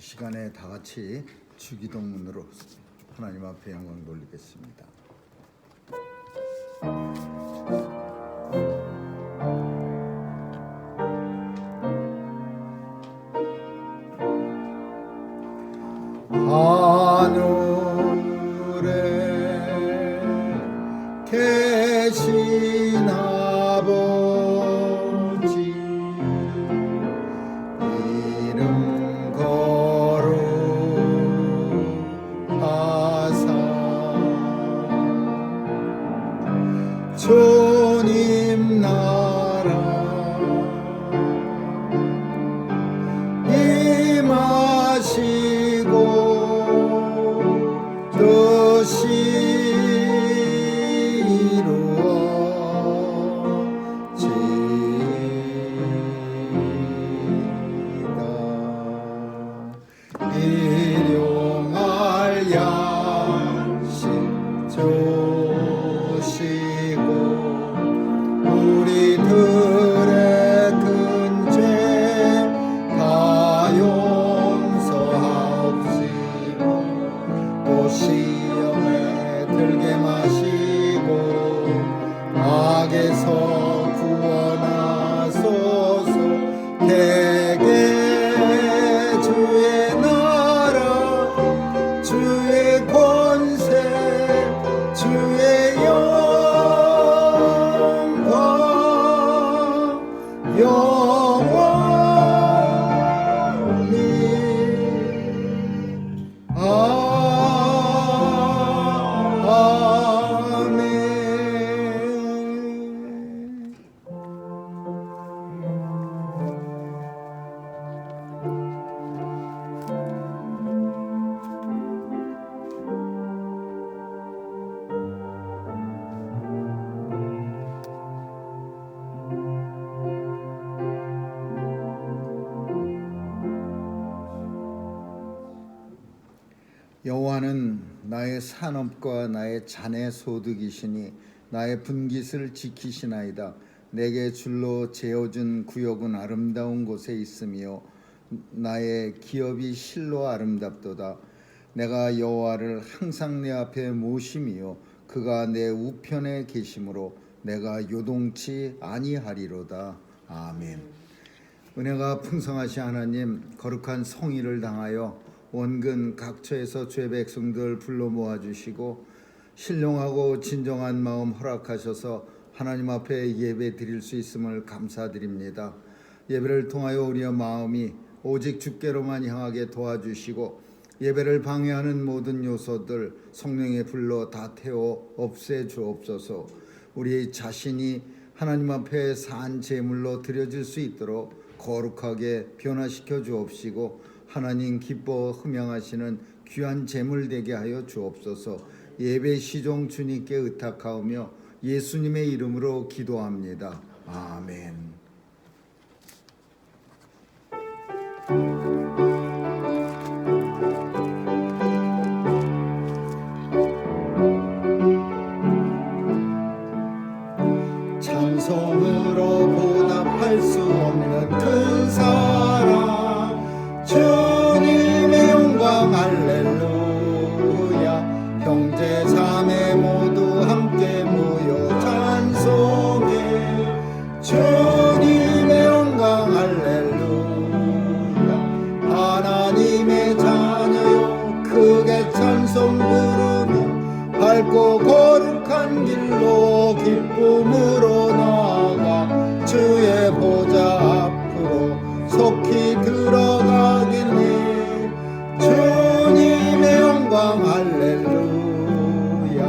시간에 다 같이 주기도문으로 하나님 앞에 영광 돌리겠습니다. 하늘에 계신 아버지 이름 거룩하사 주님 나라 임하시고 뜻이 이루어지이다. 일용할 양식 주시고 우리들의 큰 죄 다 용서하옵시고 또 시험에 들게 마시고 악에서 구원하소서. 대개 주의 나라 주의 권세 주의 영광 영원히 아멘. 여호와는 나의 산업과 나의 자네 소득이시니 나의 분깃을 지키시나이다. 내게 줄로 재어준 구역은 아름다운 곳에 있으며 나의 기업이 실로 아름답도다. 내가 여호와를 항상 내 앞에 모심이요 그가 내 우편에 계심으로 내가 요동치 아니하리로다. 아멘. 은혜가 풍성하신 하나님, 거룩한 성의를 당하여 원근 각처에서 죄 백성들 불러 모아주시고 신령하고 진정한 마음 허락하셔서 하나님 앞에 예배 드릴 수 있음을 감사드립니다. 예배를 통하여 우리의 마음이 오직 주께로만 향하게 도와주시고 예배를 방해하는 모든 요소들 성령의 불로 다 태워 없애주옵소서. 우리 자신이 하나님 앞에 산 제물로 드려질 수 있도록 거룩하게 변화시켜 주옵시고 하나님 기뻐 흠양하시는 귀한 제물 되게 하여 주옵소서. 예배 시종 주님께 의탁하오며 예수님의 이름으로 기도합니다. 아멘. 찬송으로 보답할 수 없는 큰 사랑 주님의 영광 할렐루야. 형제 자매 모두 함께 모여 찬송해 주님의 영광 할렐루야. 하나님의 자녀요 크게 찬송 부르며 밝고 거룩한 길로 기쁨으로 나아가 주의 보좌 앞으로 속히 들어가겠네. 주님의 영광 할렐루야.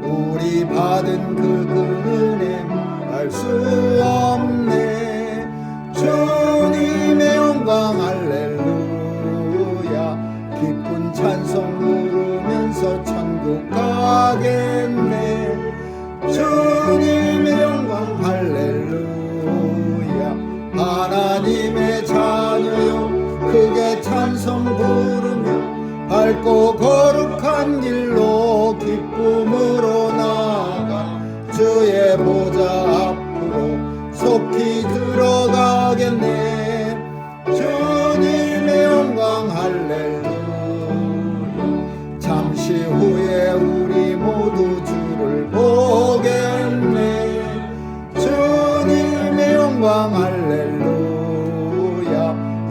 우리 받은 그 은혜 알 수 없네. 주님의 영광 할렐루야. 기쁜 찬송 부르면서 천국 가겠네. 주님의 영광 할렐루야. 하나님의 자녀요 크게 찬송 부르며 밝고 거룩한 길로 기쁨으로 나아가 주의 보좌 앞으로 속히 들어가겠네. 주님의 영광 할렐루야.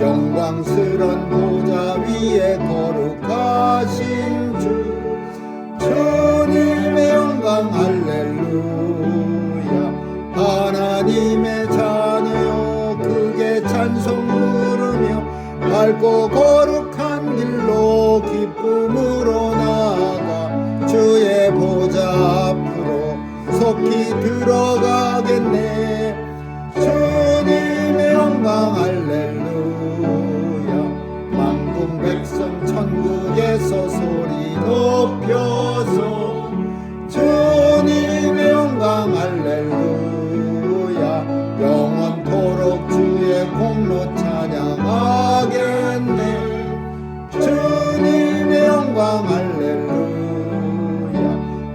영광스런 보좌 위에 거룩하신 주 주님의 영광 할렐루야. 하나님의 자녀여 크게 찬송 부르며 밝고 거룩한 길로 기쁨으로 나아가 주의 보좌 앞으로 속히 들어가겠네. 주님의 영광 할렐루야. 만국 백성 천국에서 소리 높여서 주님의 영광 할렐루야. 영원토록 주의 공로 찬양하겠네. 주님의 영광 할렐루야.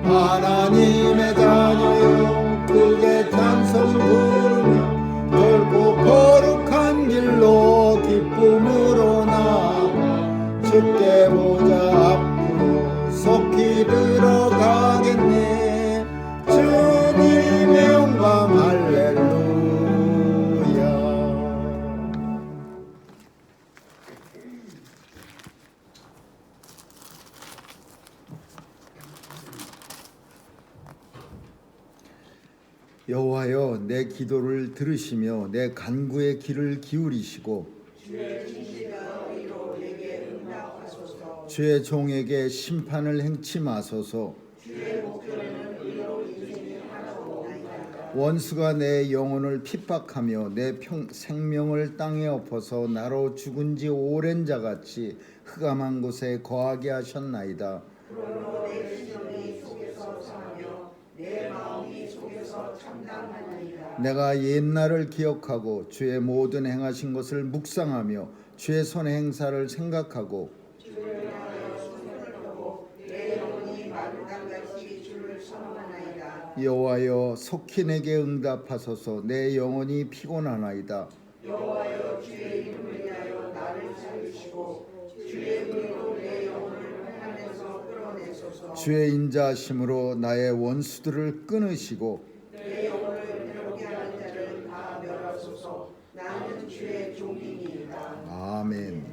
하나님의 자녀여 크게 찬송 부르며 넓고 거룩한 길로 기쁨으로 나아가 주께 보좌 앞으로 속히 들어가겠네. 주님의 영광 할렐루야. 여호와여 내 기도를 들으시며 내 간구의 귀를 기울이시고 주의 진실과 의로 내게 응답하소서. 주의 종에게 심판을 행치 마소서. 주의 목전에는 의로 인생이 하나도 없나이다. 원수가 내 영혼을 핍박하며 내 생명을 땅에 엎어서 나로 죽은 지 오랜 자같이 흑암한 곳에 거하게 하셨나이다. 그러므로 내 심령이 속에서 상하며 내 마음이 속에서 참담하나이다. 내가 옛날을 기억하고 주의 모든 행하신 것을 묵상하며 주의 손의 행사를 생각하고 주를 향하여 손을 펴고 내 영혼이 마른 땅같이 주를 선언하나이다. 여호와여 속히 내게 응답하소서. 내 영혼이 피곤하나이다. 여호와여 주의 이름을 위하여 나를 살리시고 주의 의로 내 영혼을 평안에서 끌어내소서. 주의 인자하심으로 나의 원수들을 끊으시고 내 영혼을 괴롭게 하는 자를 다 멸하소서. 나는 주의 종이니이다. 아멘.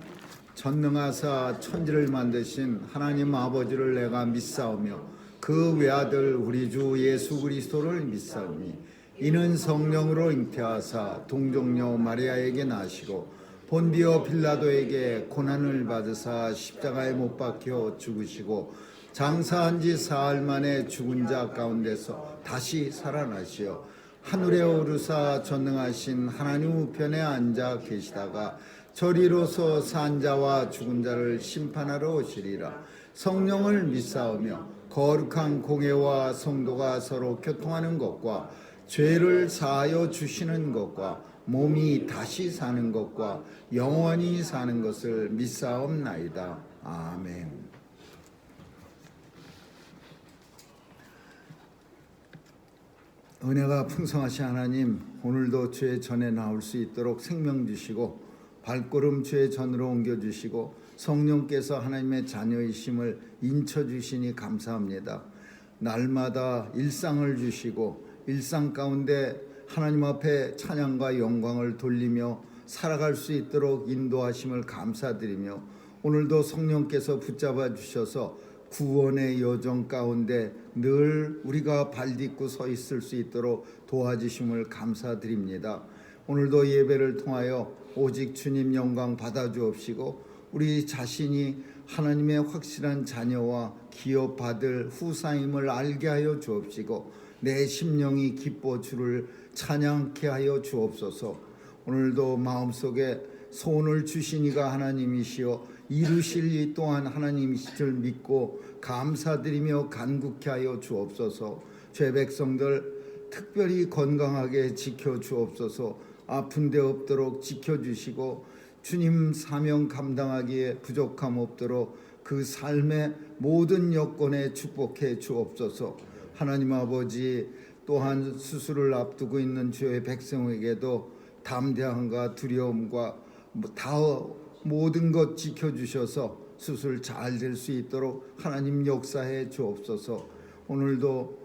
전능하사 천지를 만드신 하나님 아버지를 내가 믿사오며 그 외아들 우리 주 예수 그리스도를 믿사오니 이는 성령으로 잉태하사 동정녀 마리아에게 나시고 본디오 빌라도에게 고난을 받으사 십자가에 못 박혀 죽으시고 장사한 지 사흘 만에 죽은 자 가운데서 다시 살아나시어 하늘에 오르사 전능하신 하나님 우편에 앉아 계시다가 저리로서 산 자와 죽은 자를 심판하러 오시리라. 성령을 믿사오며 거룩한 공회와 성도가 서로 교통하는 것과 죄를 사하여 주시는 것과 몸이 다시 사는 것과 영원히 사는 것을 믿사옵나이다. 아멘. 은혜가 풍성하신 하나님, 오늘도 주의 전에 나올 수 있도록 생명 주시고 발걸음 주의 전으로 옮겨주시고 성령께서 하나님의 자녀이심을 인쳐주시니 감사합니다. 날마다 일상을 주시고 일상 가운데 하나님 앞에 찬양과 영광을 돌리며 살아갈 수 있도록 인도하심을 감사드리며 오늘도 성령께서 붙잡아 주셔서 구원의 여정 가운데 늘 우리가 발딛고 서 있을 수 있도록 도와주심을 감사드립니다. 오늘도 예배를 통하여 오직 주님 영광 받아 주옵시고 우리 자신이 하나님의 확실한 자녀와 기업받을 후사임을 알게 하여 주옵시고 내 심령이 기뻐 주를 찬양케 하여 주옵소서. 오늘도 마음속에 소원을 주신 이가 하나님이시여 이루실 이 또한 하나님이실 줄 믿고 감사드리며 간구케 하여 주옵소서. 죄 백성들 특별히 건강하게 지켜 주옵소서. 아픈 데 없도록 지켜주시고 주님 사명 감당하기에 부족함 없도록 그 삶의 모든 여건에 축복해 주옵소서. 하나님 아버지, 또한 수술을 앞두고 있는 주의 백성에게도 담대함과 두려움과 다 모든 것 지켜주셔서 수술 잘 될 수 있도록 하나님 역사해 주옵소서. 오늘도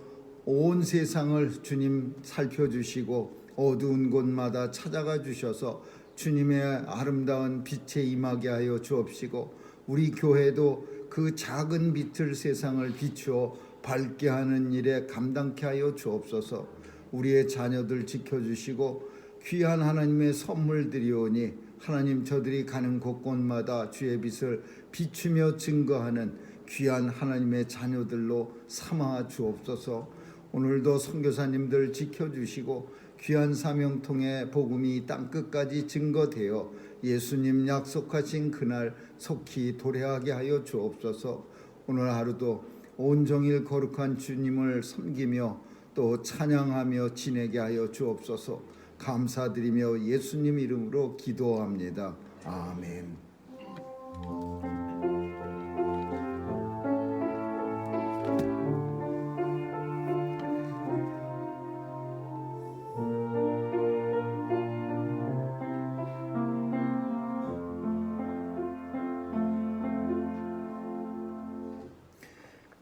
온 세상을 주님 살펴주시고 어두운 곳마다 찾아가 주셔서 주님의 아름다운 빛에 임하게 하여 주옵시고 우리 교회도 그 작은 빛을 세상을 비추어 밝게 하는 일에 감당케 하여 주옵소서. 우리의 자녀들 지켜주시고 귀한 하나님의 선물 드리오니 하나님 저들이 가는 곳곳마다 주의 빛을 비추며 증거하는 귀한 하나님의 자녀들로 삼아 주옵소서. 오늘도 선교사님들 지켜주시고 귀한 사명통의 복음이 땅끝까지 증거되어 예수님 약속하신 그날 속히 도래하게 하여 주옵소서. 오늘 하루도 온종일 거룩한 주님을 섬기며 또 찬양하며 지내게 하여 주옵소서. 감사드리며 예수님 이름으로 기도합니다. 아멘.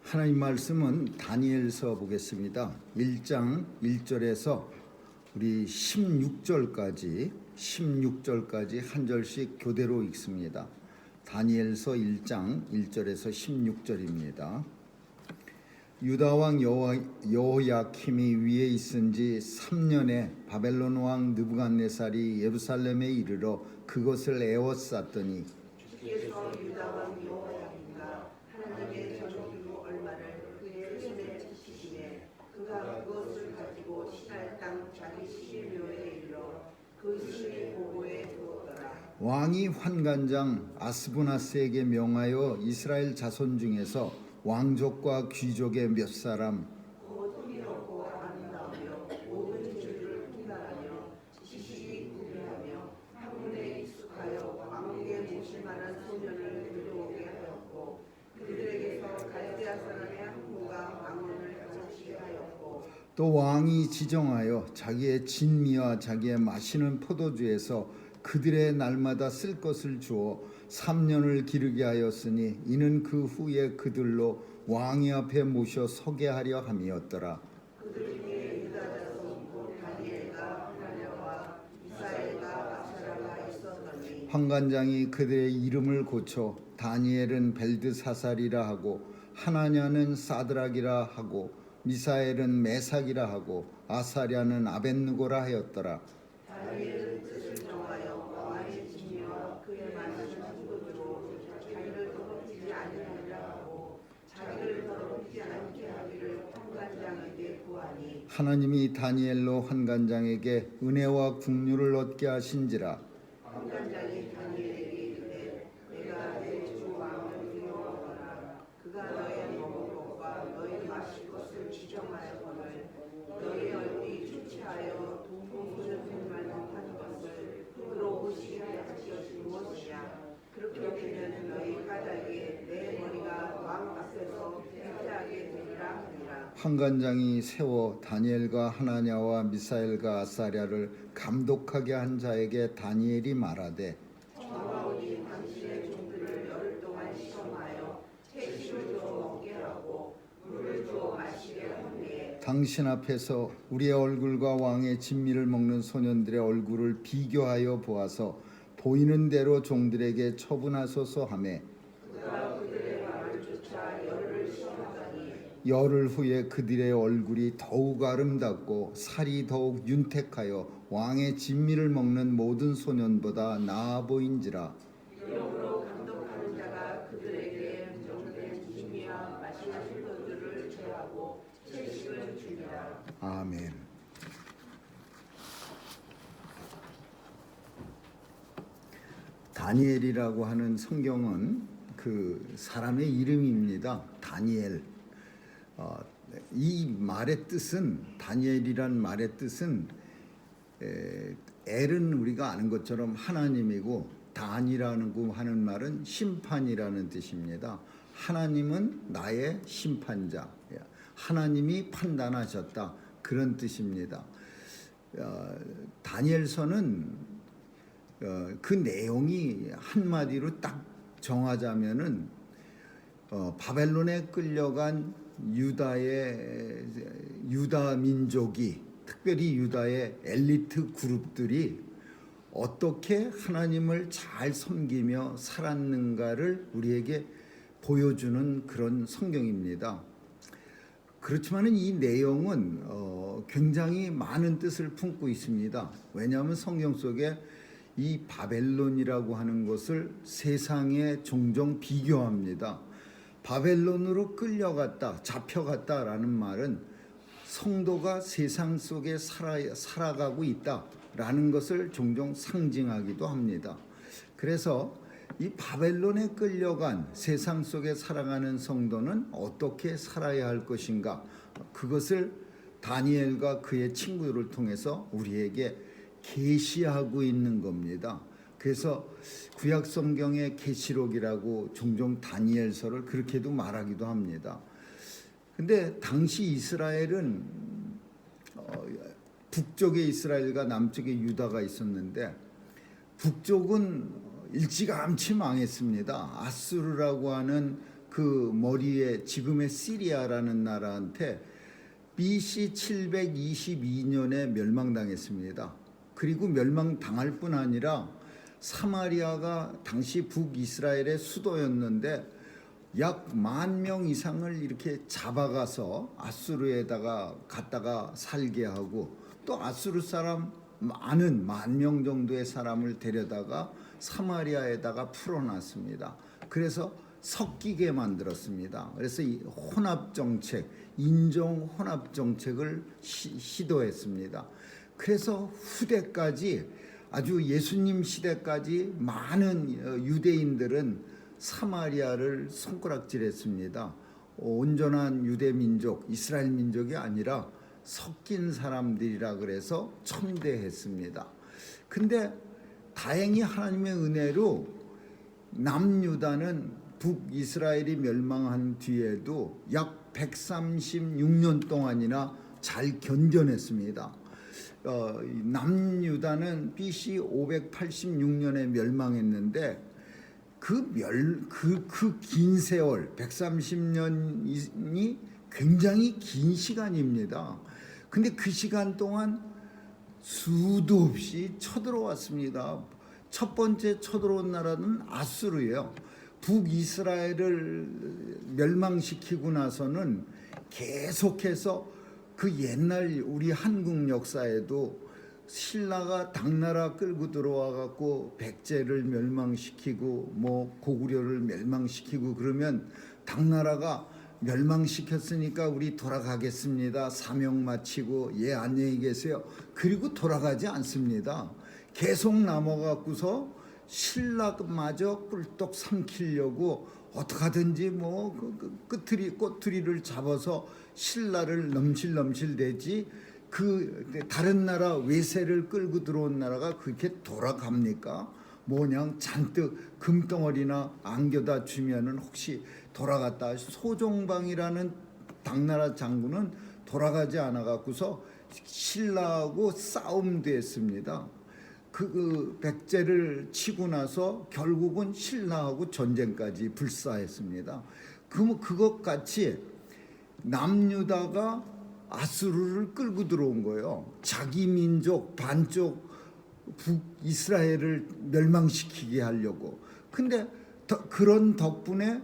하나님 말씀은 다니엘서 보겠습니다. 1장 1절에서 우리 16절까지 한 절씩 교대로 읽습니다. 다니엘서 1장 1절에서 16절입니다. 유다 왕 여호야킴이 위에 있은 지 3년에 바벨론 왕 느부갓네살이 예루살렘에 이르러 그것을 에워쌌더니 주께서 유다 왕 여호야김과 하나님의 저주로 얼마를 그의 손에 치시매 그가 그것을 가지고 신할 땅 자기 시밀묘에 이르러 그 시의 보고에 두었더라. 왕이 환관장 아스부나스에게 명하여 이스라엘 자손 중에서 왕족과 귀족의 몇 사람 곧 흥미롭고 아름다우며 모든 주를 통달하며 지식이 구비하며 학문에 익숙하여 왕에게 모실 만한 소년을 들여오게 하였고 그들에게서 갈대아 사람의 학문과 학문을 가르치게 하였고 또 왕이 지정하여 자기의 진미와 자기의 마시는 포도주에서 그들의 날마다 쓸 것을 주어 3년을 기르게 하였으니 이는 그 후에 그들로 왕이 앞에 모셔 서게 하려 함이었더라. 그들 중에 유다 자손 곧 다니엘과 하나냐와 미사엘과 아사랴가 있었더니 환관장이 그들의 이름을 고쳐 다니엘은 벨드사살이라 하고 하나냐는 사드락이라 하고 미사엘은 메삭이라 하고 아사랴는 아벳느고라 하였더라. 다니엘은 뜻을 정하여 왕의 진미와 그의 마시는 포도주로 자기를 더럽히지 아니하리라 하고 자기를 더럽히지 않게 하기를 환관장에게 구하니 하나님이 다니엘로 환관장에게 은혜와 국류를 얻게 하신지라. 환관장이 다니엘에게 이르되 내가 내 주 왕을 두려워하노라. 그가 너의 먹을 것과 너의 마실 것을 지정하였거늘 너의 얼굴이 초췌하여 동공소년만 못한 것을 흙으로 오시게 할 것이 무엇이냐. 그렇게 되면 너희 까닭에 내 머리가 왕 앞에서 회개하게 되리라 하니라. 환관장이 세워 다니엘과 하나냐와 미사엘과 아사랴를 감독하게 한 자에게 다니엘이 말하되 정하오니 당신의 종들을 열흘 동안 시험하여 채식을 주어 먹게 하고 물을 주어 마시게 하되 당신 앞에서 우리의 얼굴과 왕의 진미를 먹는 소년들의 얼굴을 비교하여 보아서 보이는 대로 종들에게 처분하소서 하매 그가 그들의 말을 쫓아 열흘을 시험하더니 열흘 후에 그들의 얼굴이 더욱 아름답고 살이 더욱 윤택하여 왕의 진미를 먹는 모든 소년보다 나아 보인지라. 이러므로 감독하는 자가 그들에게 정된 진미와 마시는 포도주를 제하고 채식을 주니라. 아멘. 다니엘이라고 하는 성경은 그 사람의 이름입니다. 다니엘. 이 말의 뜻은 다니엘이란 말의 뜻은 엘은 우리가 아는 것처럼 하나님이고 단이라는 하는 말은 심판이라는 뜻입니다. 하나님은 나의 심판자. 하나님이 판단하셨다. 그런 뜻입니다. 다니엘서는 그 내용이 한마디로 딱 정하자면은 바벨론에 끌려간 유다 민족이 특별히 유다의 엘리트 그룹들이 어떻게 하나님을 잘 섬기며 살았는가를 우리에게 보여주는 그런 성경입니다. 그렇지만 이 내용은 굉장히 많은 뜻을 품고 있습니다. 왜냐하면 성경 속에 이 바벨론이라고 하는 것을 세상에 종종 비교합니다. 바벨론으로 끌려갔다, 잡혀갔다라는 말은 성도가 세상 속에 살아가고 있다라는 것을 종종 상징하기도 합니다. 그래서 이 바벨론에 끌려간 세상 속에 살아가는 성도는 어떻게 살아야 할 것인가, 그것을 다니엘과 그의 친구들을 통해서 우리에게 계시하고 있는 겁니다. 그래서 구약 성경의 계시록이라고 종종 다니엘서를 그렇게도 말하기도 합니다. 근데 당시 이스라엘은 북쪽에 이스라엘과 남쪽에 유다가 있었는데 북쪽은 일찌감치 망했습니다. 아수르라고 하는 그 머리에 지금의 시리아라는 나라한테 BC 722년에 멸망당했습니다. 그리고 멸망당할 뿐 아니라 사마리아가 당시 북이스라엘의 수도였는데 약 10,000명 이상을 이렇게 잡아가서 아수르에다가 갖다가 살게 하고, 또 아수르 사람 많은 10,000명 정도의 사람을 데려다가 사마리아에다가 풀어놨습니다. 그래서 섞이게 만들었습니다. 그래서 이 혼합 정책, 인종 혼합 정책을 시도했습니다. 그래서 후대까지, 아주 예수님 시대까지 많은 유대인들은 사마리아를 손가락질했습니다. 온전한 유대 민족, 이스라엘 민족이 아니라 섞인 사람들이라 그래서 천대했습니다. 근데 다행히 하나님의 은혜로 남유다는 북이스라엘이 멸망한 뒤에도 약 136년 동안이나 잘 견뎌냈습니다. 남유다는 BC 586년에 멸망했는데 그 긴 세월 130년이 굉장히 긴 시간입니다. 근데 그 시간 동안 수도 없이 쳐들어왔습니다. 첫 번째 쳐들어온 나라는 아수르예요. 북이스라엘을 멸망시키고 나서는 계속해서 그 옛날 우리 한국 역사에도 신라가 당나라 끌고 들어와 갖고 백제를 멸망시키고 뭐 고구려를 멸망시키고 그러면 당나라가 멸망시켰으니까 우리 돌아가겠습니다. 사명 마치고 예 안녕히 계세요. 그리고 돌아가지 않습니다. 계속 남아갖고서 신라마저 꿀떡 삼키려고 어떻게든지 뭐 꼬투리를 잡아서 신라를 넘실넘실 대지, 그 다른 나라 외세를 끌고 들어온 나라가 그렇게 돌아갑니까? 뭐냥 잔뜩 금덩어리나 안겨다 주면은 혹시 돌아갔다. 소종방이라는 당나라 장군은 돌아가지 않아 갖고서 신라하고 싸움됐습니다. 그 백제를 치고 나서 결국은 신라하고 전쟁까지 불사했습니다. 그것 같이 남유다가 아수르를 끌고 들어온 거예요. 자기 민족 반쪽 북이스라엘을 멸망시키게 하려고. 근데 그런 덕분에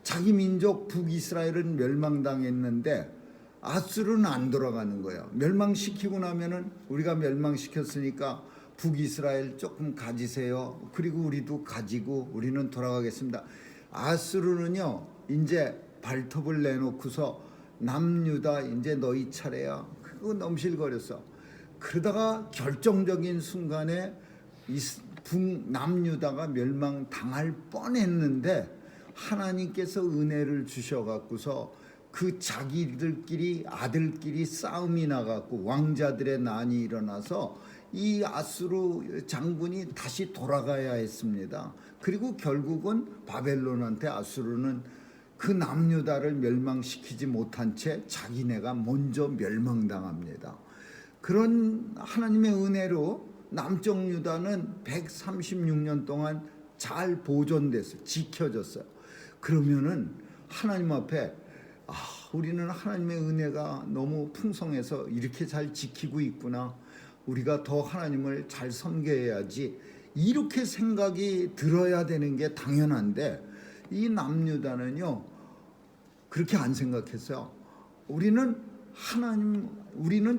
자기 민족 북이스라엘은 멸망당했는데 아수르는 안 돌아가는 거예요. 멸망시키고 나면은 우리가 멸망시켰으니까 북이스라엘 조금 가지세요. 그리고 우리도 가지고 우리는 돌아가겠습니다. 아수르는요 이제 발톱을 내놓고서 남유다 이제 너희 차례야. 그거 넘실거렸어. 그러다가 결정적인 순간에 북남유다가 멸망당할 뻔했는데 하나님께서 은혜를 주셔갖고서 그 자기들끼리 아들끼리 싸움이 나갖고 왕자들의 난이 일어나서 이 아수르 장군이 다시 돌아가야 했습니다. 그리고 결국은 바벨론한테 아수르는 그 남유다를 멸망시키지 못한 채 자기네가 먼저 멸망당합니다. 그런 하나님의 은혜로 남쪽 유다는 136년 동안 잘 보존됐어요. 지켜졌어요. 그러면은 하나님 앞에 우리는 하나님의 은혜가 너무 풍성해서 이렇게 잘 지키고 있구나. 우리가 더 하나님을 잘 섬겨야지, 이렇게 생각이 들어야 되는 게 당연한데, 이 남유다는요 그렇게 안 생각했어요. 우리는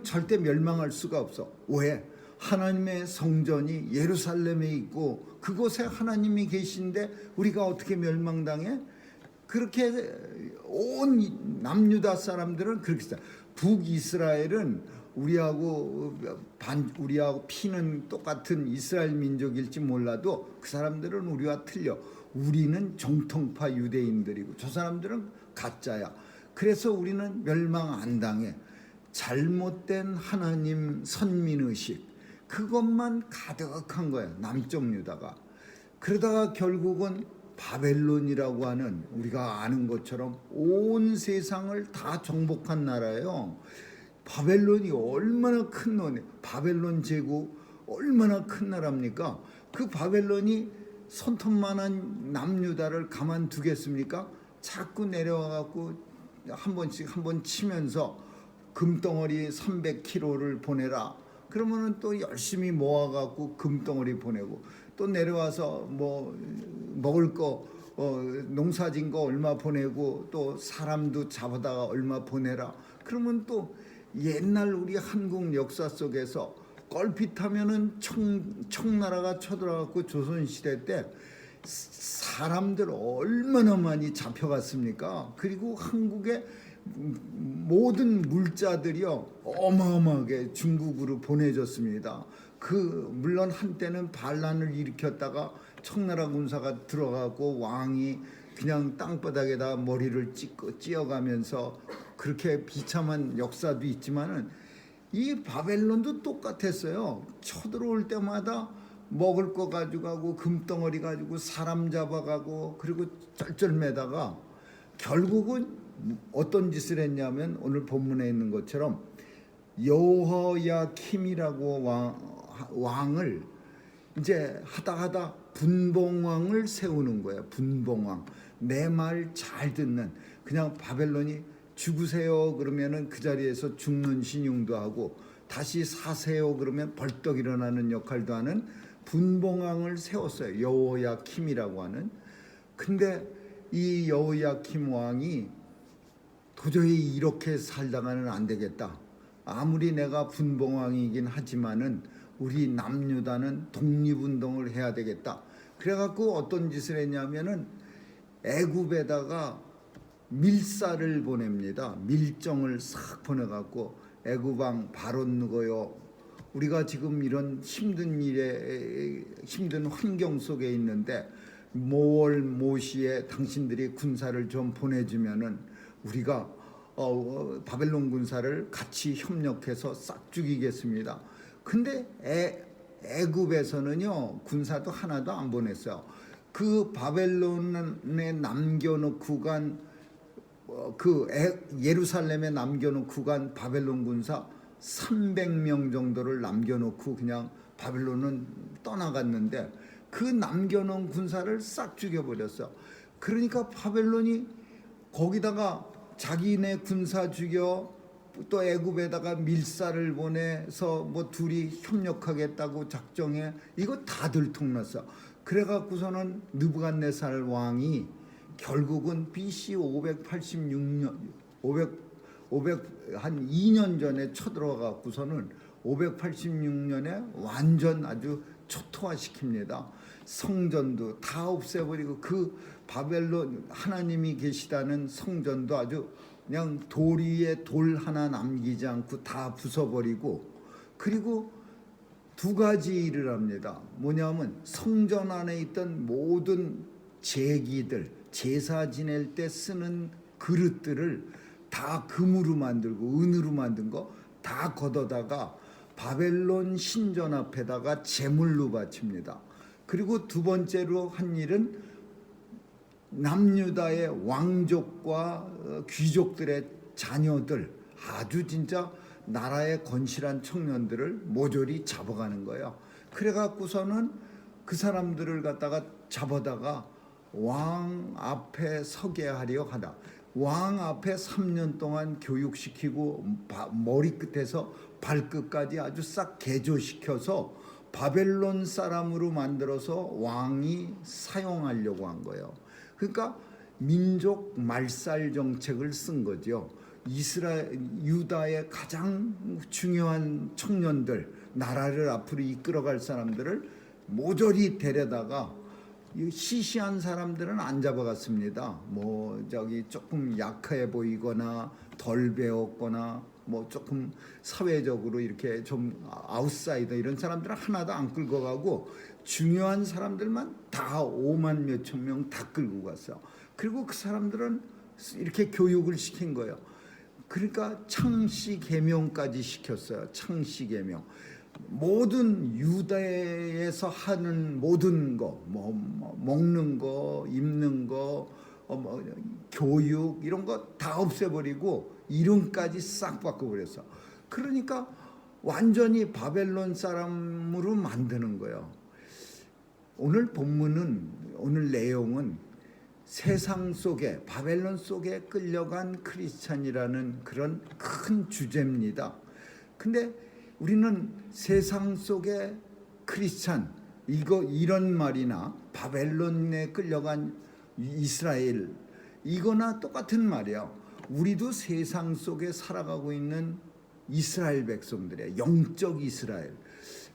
절대 멸망할 수가 없어. 왜? 하나님의 성전이 예루살렘에 있고 그곳에 하나님이 계신데 우리가 어떻게 멸망당해? 그렇게 온 남유다 사람들은 그렇게 생각. 북이스라엘은 우리하고 피는 똑같은 이스라엘 민족일지 몰라도 그 사람들은 우리와 틀려. 우리는 정통파 유대인들이고 저 사람들은 가짜야. 그래서 우리는 멸망 안 당해. 잘못된 하나님 선민의식, 그것만 가득한 거야, 남쪽 유다가. 그러다가 결국은 바벨론이라고 하는, 우리가 아는 것처럼 온 세상을 다 정복한 나라예요. 바벨론이 얼마나 큰 나라예요. 바벨론 제국 얼마나 큰 나라입니까? 그 바벨론이 손톱만한 남유다를 가만두겠습니까? 자꾸 내려와갖고 한 번 치면서 금덩어리 300kg를 보내라. 그러면은 또 열심히 모아갖고 금덩어리 보내고, 또 내려와서 뭐 먹을 거 농사진 거 얼마 보내고, 또 사람도 잡아다가 얼마 보내라. 그러면 또 옛날 우리 한국 역사 속에서 껄핏하면은 청나라가 쳐들어갖고 조선시대 때 사람들 얼마나 많이 잡혀갔습니까? 그리고 한국의 모든 물자들이요 어마어마하게 중국으로 보내졌습니다. 물론 한때는 반란을 일으켰다가 청나라 군사가 들어가고 왕이 그냥 땅바닥에다 머리를 찧어가면서 그렇게 비참한 역사도 있지만은, 이 바벨론도 똑같았어요. 쳐들어올 때마다 먹을 거 가지고 가고 금덩어리 가지고 사람 잡아가고, 그리고 쩔쩔매다가 결국은 어떤 짓을 했냐면, 오늘 본문에 있는 것처럼 여호야킴이라고 왕을 이제 하다 분봉왕을 세우는 거예요. 분봉왕, 내 말 잘 듣는. 그냥 바벨론이 죽으세요 그러면은 그 자리에서 죽는 신용도 하고, 다시 사세요 그러면 벌떡 일어나는 역할도 하는 분봉왕을 세웠어요. 여호야킴이라고 하는. 근데 이 여호야킴 왕이 도저히 이렇게 살다가는 안 되겠다. 아무리 내가 분봉왕이긴 하지만은 우리 남유다는 독립운동을 해야 되겠다. 그래갖고 어떤 짓을 했냐면은 애굽에다가 밀사를 보냅니다. 밀정을 싹 보내갖고, 애굽왕 바론 누구요? 우리가 지금 이런 힘든 환경 속에 있는데 모월 모시에 당신들이 군사를 좀 보내주면은 우리가 바벨론 군사를 같이 협력해서 싹 죽이겠습니다. 근데 애굽에서는요 군사도 하나도 안 보냈어요. 그 바벨론에 남겨놓고 간 예루살렘에 남겨놓고 간 바벨론 군사 300명 정도를 남겨놓고 그냥 바벨론은 떠나갔는데, 그 남겨놓은 군사를 싹 죽여버렸어. 그러니까 바벨론이 거기다가 자기네 군사 죽여, 또 애굽에다가 밀사를 보내서 뭐 둘이 협력하겠다고 작정해. 이거 다 들통났어. 그래갖고서는 느부갓네살 왕이 결국은 BC 586년 한 2년 전에 쳐들어가고서는 586년에 완전 아주 초토화시킵니다. 성전도 다 없애버리고, 그 바벨론 하나님이 계시다는 성전도 아주 그냥 돌 위에 돌 하나 남기지 않고 다 부숴버리고, 그리고 두 가지 일을 합니다. 뭐냐면 성전 안에 있던 모든 제기들, 제사 지낼 때 쓰는 그릇들을 다 금으로 만들고 은으로 만든 거 다 걷어다가 바벨론 신전 앞에다가 제물로 바칩니다. 그리고 두 번째로 한 일은 남유다의 왕족과 귀족들의 자녀들, 아주 진짜 나라의 건실한 청년들을 모조리 잡아가는 거예요. 그래갖고서는 그 사람들을 갖다가 잡아다가 왕 앞에 서게 하려 하다. 왕 앞에 3년 동안 교육시키고 머리끝에서 발끝까지 아주 싹 개조시켜서 바벨론 사람으로 만들어서 왕이 사용하려고 한 거예요. 그러니까 민족 말살 정책을 쓴 거죠. 유다의 가장 중요한 청년들, 나라를 앞으로 이끌어갈 사람들을 모조리 데려다가 시시한 사람들은 안 잡아갔습니다. 조금 약해 보이거나 덜 배웠거나 조금 사회적으로 이렇게 좀 아웃사이더 이런 사람들은 하나도 안 끌고 가고 중요한 사람들만 다 5만 몇천 명 다 끌고 갔어요. 그리고 그 사람들은 이렇게 교육을 시킨 거예요. 그러니까 창씨 계명까지 시켰어요. 창씨 계명. 모든 유대에서 하는 모든 거, 먹는 거, 입는 거, 교육 이런 거 다 없애버리고 이름까지 싹 바꿔버렸어. 그러니까 완전히 바벨론 사람으로 만드는 거예요. 오늘 본문은, 오늘 내용은 세상 속에, 바벨론 속에 끌려간 크리스찬이라는 그런 큰 주제입니다. 근데 우리는 세상 속의 크리스찬, 이런 말이나 바벨론에 끌려간 이스라엘, 이거나 똑같은 말이에요. 우리도 세상 속에 살아가고 있는 이스라엘 백성들이에요. 영적 이스라엘.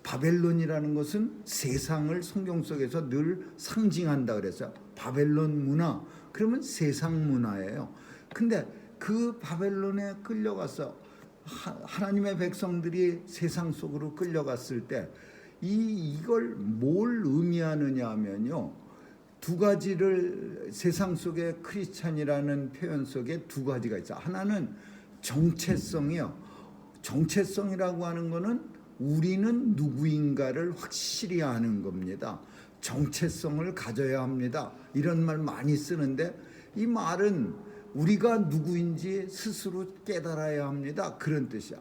바벨론이라는 것은 세상을 성경 속에서 늘 상징한다 그랬어요. 바벨론 문화, 그러면 세상 문화예요. 근데 그 바벨론에 끌려가서 하나님의 백성들이 세상 속으로 끌려갔을 때 이걸 뭘 의미하느냐 하면요, 두 가지를, 세상 속의 크리스찬이라는 표현 속에 두 가지가 있어요. 하나는 정체성이요. 정체성이라고 하는 거는 우리는 누구인가를 확실히 아는 겁니다. 정체성을 가져야 합니다. 이런 말 많이 쓰는데 이 말은 우리가 누구인지 스스로 깨달아야 합니다. 그런 뜻이야.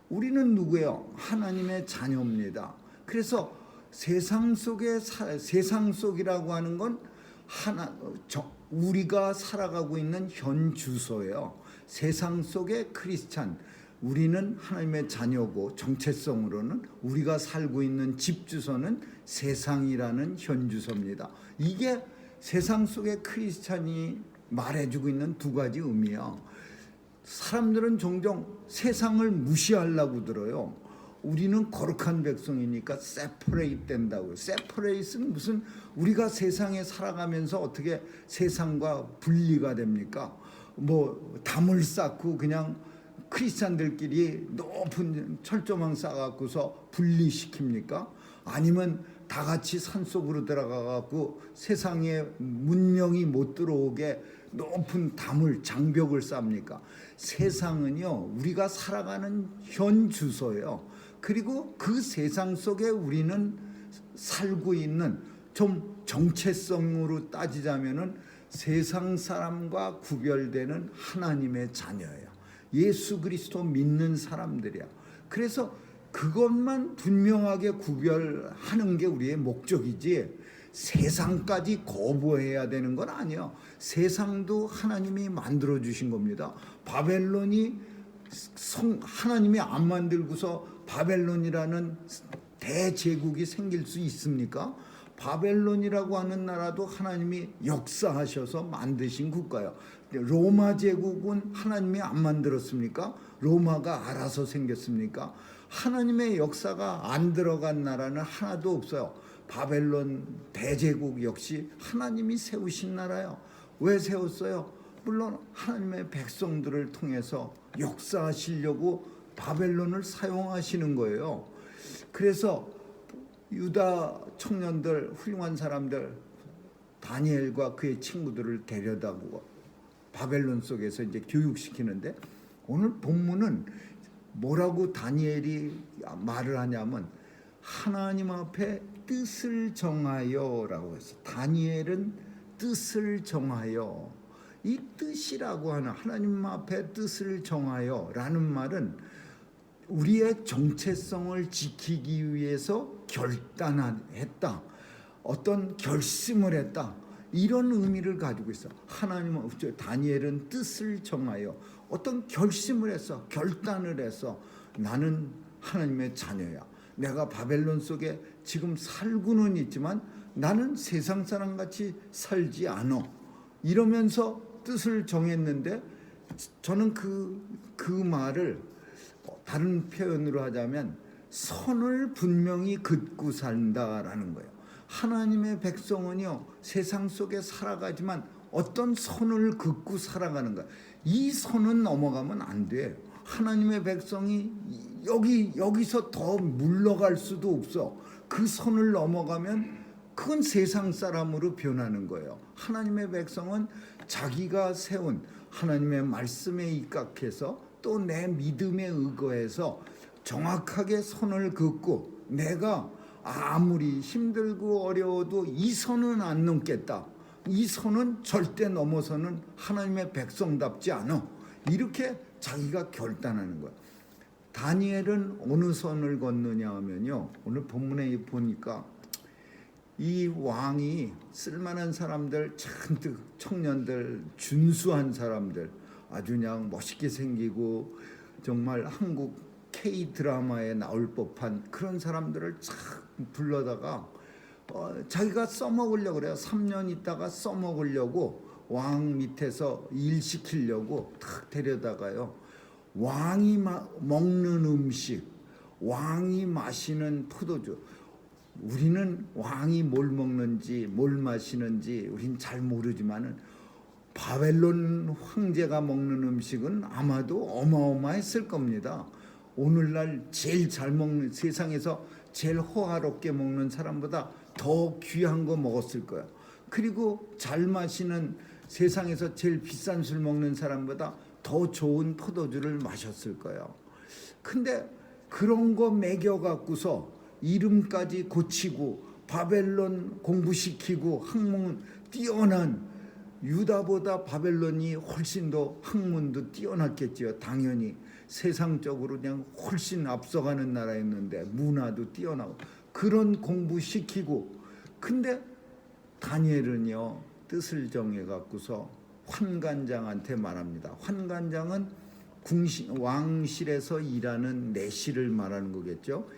우리는 누구예요? 하나님의 자녀입니다. 그래서 세상 속이라고 하는 건 우리가 살아가고 있는 현 주소예요. 세상 속의 크리스찬, 우리는 하나님의 자녀고 정체성으로는 우리가 살고 있는 집 주소는 세상이라는 현 주소입니다. 이게 세상 속의 크리스찬이 말해주고 있는 두 가지 의미야. 사람들은 종종 세상을 무시하려고 들어요. 우리는 거룩한 백성이니까 세퍼레이트 된다고요. 세퍼레이트는 무슨, 우리가 세상에 살아가면서 어떻게 세상과 분리가 됩니까? 담을 쌓고 그냥 크리스찬들끼리 높은 철조망 쌓아갖고서 분리시킵니까? 아니면 다 같이 산속으로 들어가갖고 세상에 문명이 못 들어오게 높은 담을, 장벽을 쌓습니까? 세상은요, 우리가 살아가는 현 주소예요. 그리고 그 세상 속에 우리는 살고 있는, 좀 정체성으로 따지자면은 세상 사람과 구별되는 하나님의 자녀예요. 예수 그리스도 믿는 사람들이야. 그래서 그것만 분명하게 구별하는 게 우리의 목적이지 세상까지 거부해야 되는 건 아니에요. 세상도 하나님이 만들어 주신 겁니다. 바벨론이 하나님이 안 만들고서 바벨론이라는 대제국이 생길 수 있습니까? 바벨론이라고 하는 나라도 하나님이 역사하셔서 만드신 국가예요. 로마 제국은 하나님이 안 만들었습니까? 로마가 알아서 생겼습니까? 하나님의 역사가 안 들어간 나라는 하나도 없어요. 바벨론 대제국 역시 하나님이 세우신 나라예요. 왜 세웠어요? 물론 하나님의 백성들을 통해서 역사하시려고 바벨론을 사용하시는 거예요. 그래서 유다 청년들, 훌륭한 사람들, 다니엘과 그의 친구들을 데려다고 바벨론 속에서 이제 교육시키는데, 오늘 본문은 뭐라고 다니엘이 말을 하냐면 하나님 앞에 뜻을 정하여라고 했어. 다니엘은 뜻을 정하여. 이 뜻이라고 하는, 하나님 앞에 뜻을 정하여라는 말은 우리의 정체성을 지키기 위해서 결단했다, 어떤 결심을 했다, 이런 의미를 가지고 있어. 다니엘은 뜻을 정하여 어떤 결심을 해서, 결단을 해서 나는 하나님의 자녀야. 내가 바벨론 속에 지금 살고는 있지만 나는 세상 사람같이 살지 않아. 이러면서 뜻을 정했는데 저는 그 말을 다른 표현으로 하자면 선을 분명히 긋고 산다라는 거예요. 하나님의 백성은요 세상 속에 살아가지만 어떤 선을 긋고 살아가는 거야. 이 선은 넘어가면 안 돼. 하나님의 백성이 여기서 더 물러갈 수도 없어. 그 선을 넘어가면 그건 세상 사람으로 변하는 거예요. 하나님의 백성은 자기가 세운 하나님의 말씀에 입각해서 또 내 믿음에 의거해서 정확하게 선을 긋고 내가 아무리 힘들고 어려워도 이 선은 안 넘겠다. 이 선은 절대 넘어서는 하나님의 백성답지 않아. 이렇게 자기가 결단하는 거야. 다니엘은 어느 선을 걷느냐 하면요. 오늘 본문에 보니까 이 왕이 쓸만한 사람들, 잔뜩 청년들, 준수한 사람들, 아주 그냥 멋있게 생기고 정말 한국 K-드라마에 나올 법한 그런 사람들을 쫙 불러다가 자기가 써먹으려고 그래요. 3년 있다가 써먹으려고 왕 밑에서 일 시키려고 탁 데려다가요. 왕이 먹는 음식, 왕이 마시는 포도주. 우리는 왕이 뭘 먹는지 뭘 마시는지 우린 잘 모르지만은 바벨론 황제가 먹는 음식은 아마도 어마어마했을 겁니다. 오늘날 제일 잘 먹는, 세상에서 제일 호화롭게 먹는 사람보다 더 귀한 거 먹었을 거야. 그리고 잘 마시는, 세상에서 제일 비싼 술 먹는 사람보다 더 좋은 포도주를 마셨을 거예요. 근데 그런 거 먹여갖고서 이름까지 고치고 바벨론 공부시키고 학문 뛰어난, 유다보다 바벨론이 훨씬 더 학문도 뛰어났겠지요. 당연히 세상적으로 그냥 훨씬 앞서가는 나라였는데 문화도 뛰어나고 그런 공부시키고. 근데 다니엘은요 뜻을 정해갖고서 환관장한테 말합니다. 환관장은 왕실에서 일하는 내시를 말하는 거겠죠.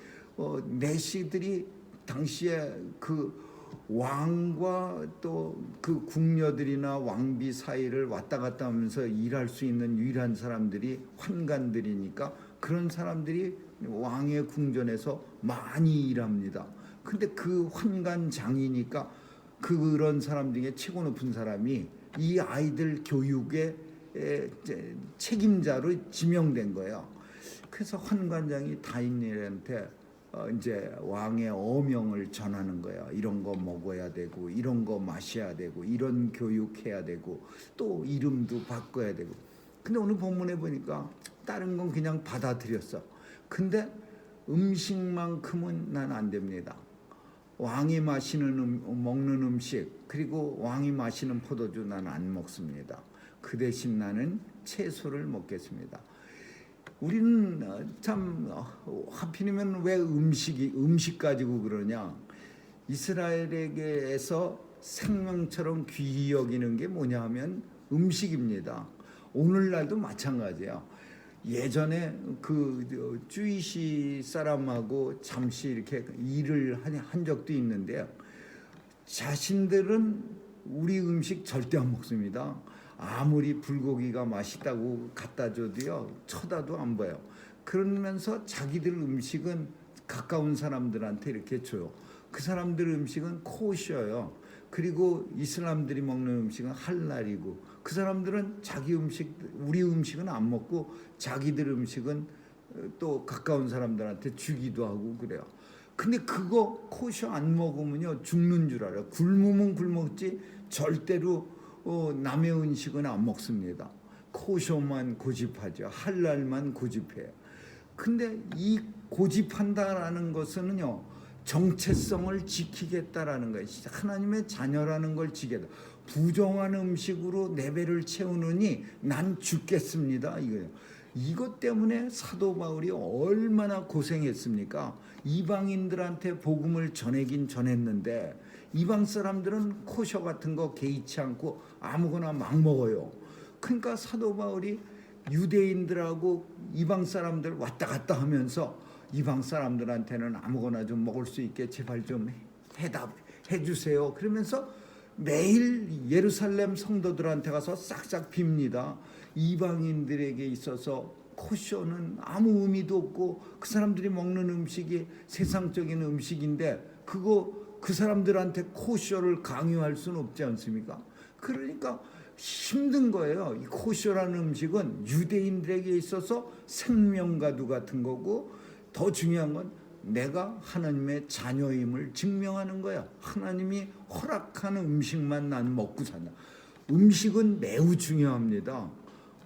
내시들이 당시에 그 왕과 또 그 궁녀들이나 왕비 사이를 왔다 갔다 하면서 일할 수 있는 유일한 사람들이 환관들이니까 그런 사람들이 왕의 궁전에서 많이 일합니다. 근데 그 환관장이니까 그런 사람 중에 최고 높은 사람이 이 아이들 교육의 책임자로 지명된 거예요. 그래서 환관장이 다니엘한테 이제 왕의 어명을 전하는 거야. 이런 거 먹어야 되고, 이런 거 마셔야 되고, 이런 교육해야 되고, 또 이름도 바꿔야 되고. 근데 오늘 본문에 보니까 다른 건 그냥 받아들였어. 근데 음식만큼은 난 안 됩니다. 왕이 먹는 음식, 그리고 왕이 마시는 포도주 난 안 먹습니다. 그 대신 나는 채소를 먹겠습니다. 우리는 참 하필이면 왜 음식 가지고 그러냐. 이스라엘에게서 생명처럼 귀히 여기는 게 뭐냐 하면 음식입니다. 오늘날도 마찬가지야. 예전에 그 주이시 사람하고 잠시 이렇게 일을 한 적도 있는데요. 자신들은 우리 음식 절대 안 먹습니다. 아무리 불고기가 맛있다고 갖다 줘도요 쳐다도 안 봐요. 그러면서 자기들 음식은 가까운 사람들한테 이렇게 줘요. 그 사람들 음식은 코셔요. 그리고 이슬람들이 먹는 음식은 할랄이고, 그 사람들은 자기 음식, 우리 음식은 안 먹고 자기들 음식은 또 가까운 사람들한테 주기도 하고 그래요. 근데 그거 코셔 안 먹으면요 죽는 줄 알아요. 굶으면 굶었지 절대로 남의 음식은 안 먹습니다. 코쇼만 고집하죠. 할랄만 고집해요. 근데 이 고집한다라는 것은요 정체성을 지키겠다라는 거예요. 하나님의 자녀라는 걸 지키겠다. 부정한 음식으로 내 배를 채우느니 난 죽겠습니다. 이거예요. 이것 때문에 사도 바울이 얼마나 고생했습니까? 이방인들한테 복음을 전하긴 전했는데 이방 사람들은 코셔 같은 거 개의치 않고 아무거나 막 먹어요. 그러니까 사도 바울이 유대인들하고 이방 사람들 왔다 갔다 하면서 이방 사람들한테는 아무거나 좀 먹을 수 있게 제발 좀 해답해 주세요. 그러면서 매일 예루살렘 성도들한테 가서 싹싹 빕니다. 이방인들에게 있어서 코쇼는 아무 의미도 없고 그 사람들이 먹는 음식이 세상적인 음식인데 그 사람들한테 코쇼를 강요할 수는 없지 않습니까? 그러니까 힘든 거예요. 이 코쇼라는 음식은 유대인들에게 있어서 생명과도 같은 거고, 더 중요한 건 내가 하나님의 자녀임을 증명하는 거야. 하나님이 허락하는 음식만 난 먹고 산다. 음식은 매우 중요합니다.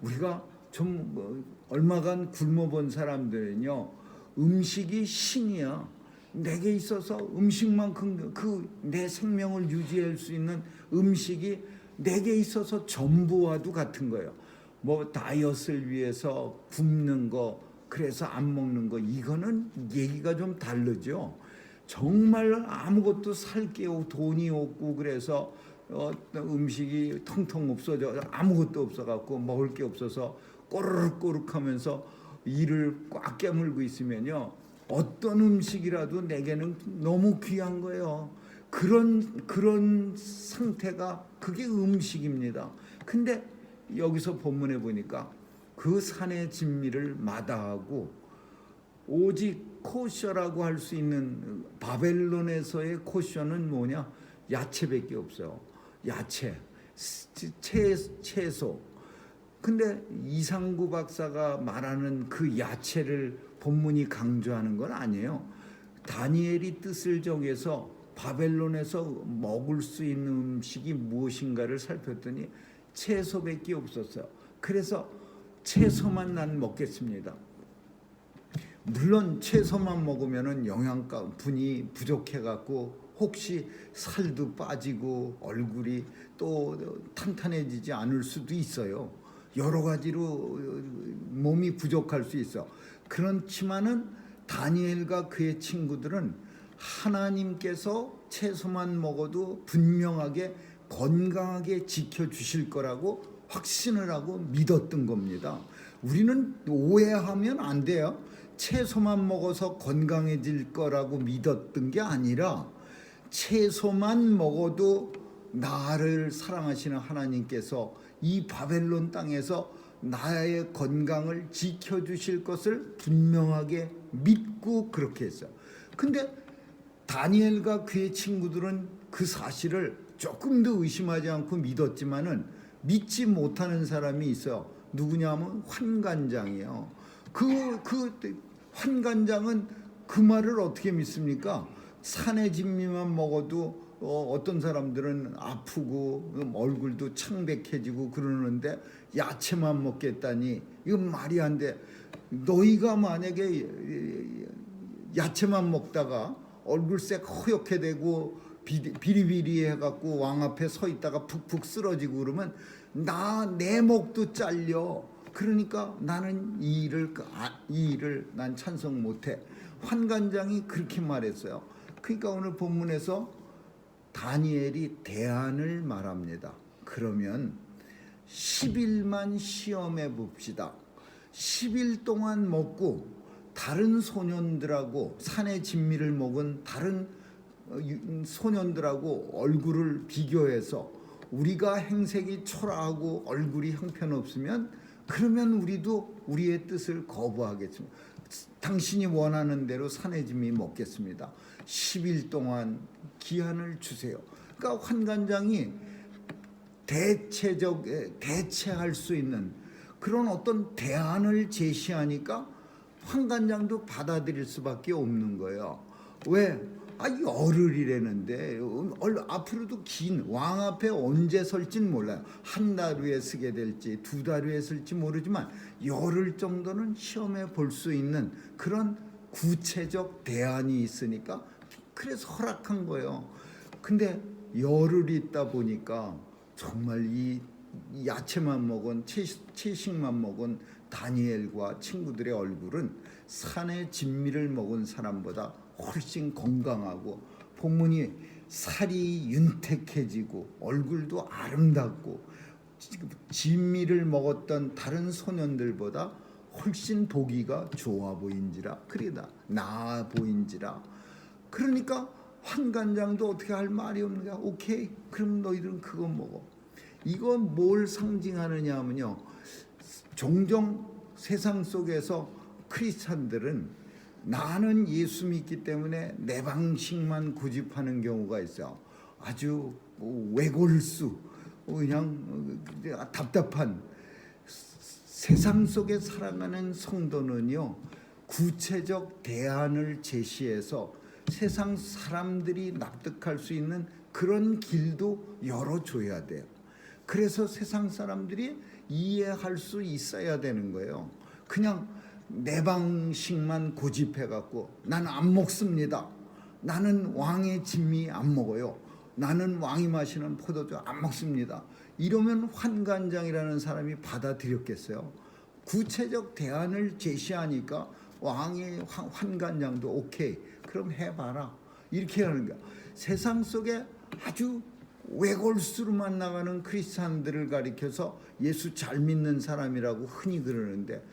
우리가 좀 얼마간 굶어본 사람들은요, 음식이 신이야. 내게 있어서 음식만큼 내 생명을 유지할 수 있는 음식이 내게 있어서 전부와도 같은 거예요. 뭐 다이어트를 위해서 굶는 거, 그래서 안 먹는 거, 이거는 얘기가 좀 다르죠. 정말 아무것도 살 게 돈이 없고 그래서 음식이 텅텅 없어져, 아무것도 없어갖고 먹을 게 없어서 꼬르륵꼬르륵하면서 이를 꽉 깨물고 있으면요, 어떤 음식이라도 내게는 너무 귀한 거예요. 그런 상태가 그게 음식입니다. 근데 여기서 본문에 보니까 그 산의 진미를 마다하고 오직 코셔라고 할 수 있는 바벨론에서의 코셔는 뭐냐? 야채밖에 없어요. 야채, 채소. 근데 이상구 박사가 말하는 그 야채를 본문이 강조하는 건 아니에요. 다니엘이 뜻을 정해서 바벨론에서 먹을 수 있는 음식이 무엇인가를 살폈더니 채소밖에 없었어요. 그래서 채소만 난 먹겠습니다. 물론 채소만 먹으면은 영양분이 부족해갖고 혹시 살도 빠지고 얼굴이 또 탄탄해지지 않을 수도 있어요. 여러 가지로 몸이 부족할 수 있어. 그렇지만은 다니엘과 그의 친구들은 하나님께서 채소만 먹어도 분명하게 건강하게 지켜주실 거라고 확신을 하고 믿었던 겁니다. 우리는 오해하면 안 돼요. 채소만 먹어서 건강해질 거라고 믿었던 게 아니라 채소만 먹어도 나를 사랑하시는 하나님께서 이 바벨론 땅에서 나의 건강을 지켜주실 것을 분명하게 믿고 그렇게 했어요. 근데 다니엘과 그의 친구들은 그 사실을 조금 더 의심하지 않고 믿었지만은 믿지 못하는 사람이 있어요. 누구냐면 환관장이에요. 그 환관장은 그 말을 어떻게 믿습니까? 산의 진미만 먹어도 어떤 사람들은 아프고 얼굴도 창백해지고 그러는데 야채만 먹겠다니 이건 말이 안 돼. 너희가 만약에 야채만 먹다가 얼굴색 허옇게 되고 비리비리 해갖고 왕 앞에 서 있다가 푹푹 쓰러지고 그러면 내 목도 잘려. 그러니까 나는 이 일을 난 찬성 못해. 환관장이 그렇게 말했어요. 그러니까 오늘 본문에서 다니엘이 대안을 말합니다. 그러면 10일만 시험해 봅시다. 10일 동안 먹고 다른 소년들하고 산의 진미를 먹은 다른 소년들하고 얼굴을 비교해서 우리가 행색이 초라하고 얼굴이 형편없으면 그러면 우리도 우리의 뜻을 거부하겠습니다. 당신이 원하는 대로 산의 진미 먹겠습니다. 10일 동안 기한을 주세요. 그러니까 환관장이 대체할 수 있는 그런 어떤 대안을 제시하니까 환관장도 받아들일 수밖에 없는 거예요. 왜? 열흘이라는데 앞으로도 긴 왕 앞에 언제 설진 몰라요. 한 달 후에 서게 될지 2달 후에 설지 모르지만 열흘 정도는 시험해 볼 수 있는 그런 구체적 대안이 있으니까 그래서 허락한 거예요. 근데 열흘이 있다 보니까 정말 이 야채만 먹은 채식만 먹은 다니엘과 친구들의 얼굴은 산의 진미를 먹은 사람보다 훨씬 건강하고 본문이 살이 윤택해지고 얼굴도 아름답고 진미를 먹었던 다른 소년들보다 훨씬 보기가 좋아 보인지라 그리다 나아 보인지라. 그러니까 환관장도 어떻게 할 말이 없는 거야. 오케이, 그럼 너희들은 그거 먹어. 이거 뭘 상징하느냐 하면요, 종종 세상 속에서 크리스찬들은 나는 예수 믿기 때문에 내 방식만 고집하는 경우가 있어요. 아주 외골수, 그냥 답답한. 세상 속에 살아가는 성도는요, 구체적 대안을 제시해서 세상 사람들이 납득할 수 있는 그런 길도 열어줘야 돼요. 그래서 세상 사람들이 이해할 수 있어야 되는 거예요. 그냥 내 방식만 고집해갖고 나는 안 먹습니다, 나는 왕의 진미 안 먹어요, 나는 왕이 마시는 포도주 안 먹습니다, 이러면 환관장이라는 사람이 받아들였겠어요? 구체적 대안을 제시하니까 왕의 환관장도 오케이, 그럼 해봐라, 이렇게 하는 거야. 세상 속에 아주 외골수로만 나가는 크리스찬들을 가리켜서 예수 잘 믿는 사람이라고 흔히 그러는데,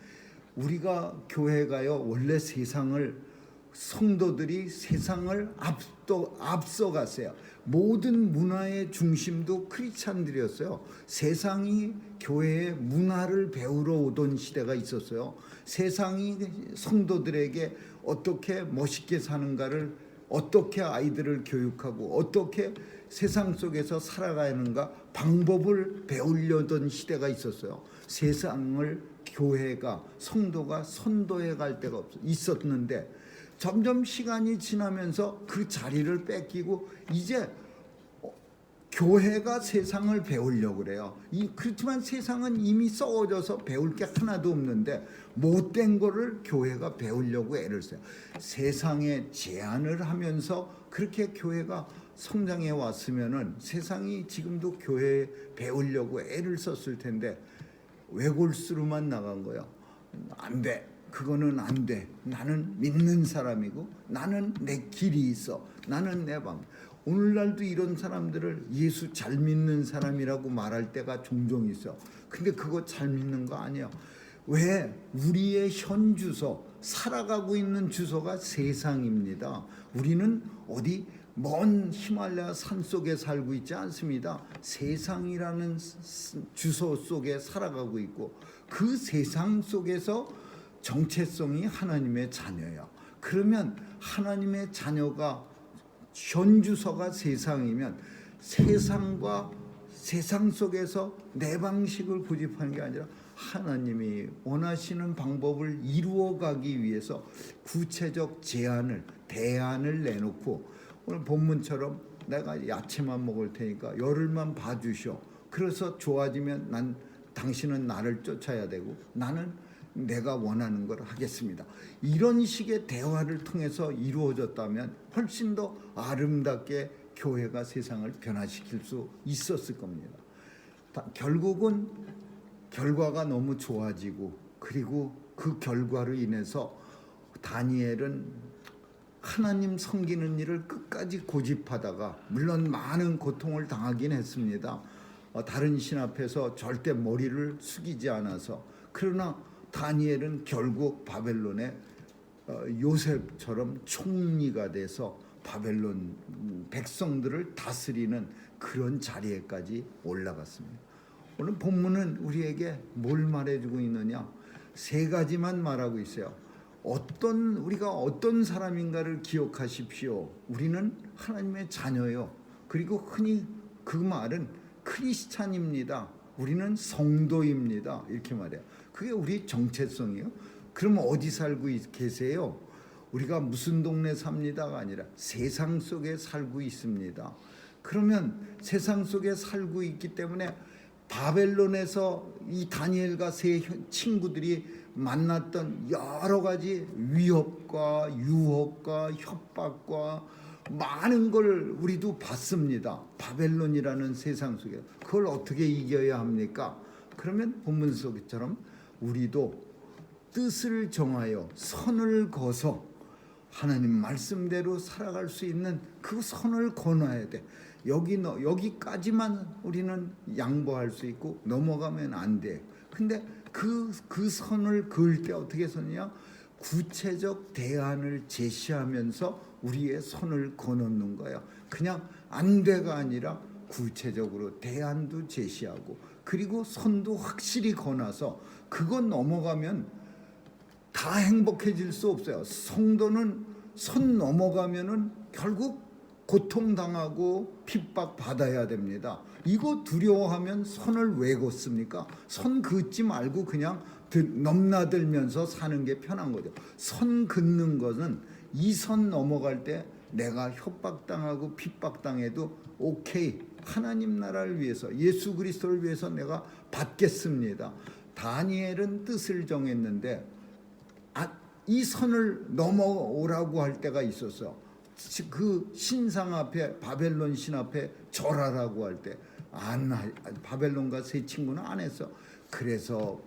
우리가 교회가요, 원래 성도들이 세상을 앞서갔어요. 모든 문화의 중심도 크리스찬들이었어요. 세상이 교회의 문화를 배우러 오던 시대가 있었어요. 세상이 성도들에게 어떻게 멋있게 사는가를, 어떻게 아이들을 교육하고 어떻게 세상 속에서 살아가는가 방법을 배우려던 시대가 있었어요. 세상을 교회가, 성도가 선도해 갈 때가 있었는데, 점점 시간이 지나면서 그 자리를 뺏기고 이제 교회가 세상을 배우려고 그래요. 그렇지만 세상은 이미 썩어져서 배울 게 하나도 없는데 못된 거를 교회가 배우려고 애를 써요. 세상에 제한을 하면서 그렇게 교회가 성장해 왔으면은 세상이 지금도 교회에 배우려고 애를 썼을 텐데 외골수로만 나간 거예요. 안 돼, 그거는 안 돼, 나는 믿는 사람이고 나는 내 길이 있어, 나는 내 방. 오늘날도 이런 사람들을 예수 잘 믿는 사람이라고 말할 때가 종종 있어. 근데 그거 잘 믿는 거 아니야. 왜? 우리의 현 주소, 살아가고 있는 주소가 세상입니다. 우리는 어디 먼 히말라야 산 속에 살고 있지 않습니다. 세상이라는 주소 속에 살아가고 있고, 그 세상 속에서 정체성이 하나님의 자녀야. 그러면 하나님의 자녀가 현 주소가 세상이면 세상과 세상 속에서 내 방식을 고집하는 게 아니라 하나님이 원하시는 방법을 이루어가기 위해서 구체적 대안을 내놓고, 오늘 본문처럼 내가 야채만 먹을 테니까 열흘만 봐주시오. 그래서 좋아지면 당신은 나를 쫓아야 되고 나는 내가 원하는 걸 하겠습니다. 이런 식의 대화를 통해서 이루어졌다면 훨씬 더 아름답게 교회가 세상을 변화시킬 수 있었을 겁니다. 결국은 결과가 너무 좋아지고, 그리고 그 결과로 인해서 다니엘은 하나님 섬기는 일을 끝까지 고집하다가 물론 많은 고통을 당하긴 했습니다. 다른 신 앞에서 절대 머리를 숙이지 않아서. 그러나 다니엘은 결국 바벨론의 요셉처럼 총리가 돼서 바벨론 백성들을 다스리는 그런 자리에까지 올라갔습니다. 오늘 본문은 우리에게 뭘 말해주고 있느냐? 세 가지만 말하고 있어요. 우리가 어떤 사람인가를 기억하십시오. 우리는 하나님의 자녀요. 그리고 흔히 그 말은 크리스찬입니다. 우리는 성도입니다. 이렇게 말해요. 그게 우리 정체성이에요. 그럼 어디 살고 계세요? 우리가 무슨 동네 삽니다가 아니라 세상 속에 살고 있습니다. 그러면 세상 속에 살고 있기 때문에 바벨론에서 이 다니엘과 세 친구들이 만났던 여러 가지 위협과 유혹과 협박과 많은 걸 우리도 봤습니다. 바벨론이라는 세상 속에. 그걸 어떻게 이겨야 합니까? 그러면 본문 속처럼 우리도 뜻을 정하여 선을 거서 하나님 말씀대로 살아갈 수 있는 그 선을 거놔야 돼. 여기까지만 우리는 양보할 수 있고 넘어가면 안 돼. 근데 그 선을 그을 때 어떻게 서느냐? 구체적 대안을 제시하면서 우리의 손을 거놓는 거예요. 그냥 안 돼가 아니라 구체적으로 대안도 제시하고, 그리고 손도 확실히 거놔서 그거 넘어가면 다 행복해질 수 없어요. 성도는 손 넘어가면은 결국 고통당하고 핍박받아야 됩니다. 이거 두려워하면 손을 왜 걷습니까? 손 긋지 말고 그냥 넘나들면서 사는 게 편한 거죠. 선 긋는 것은 이 선 넘어갈 때 내가 협박당하고 핍박당해도 오케이, 하나님 나라를 위해서, 예수 그리스도를 위해서 내가 받겠습니다. 다니엘은 뜻을 정했는데 이 선을 넘어오라고 할 때가 있었어. 그 신상 앞에, 바벨론 신 앞에 절하라고 할 때 바벨론과 세 친구는 안 했어. 그래서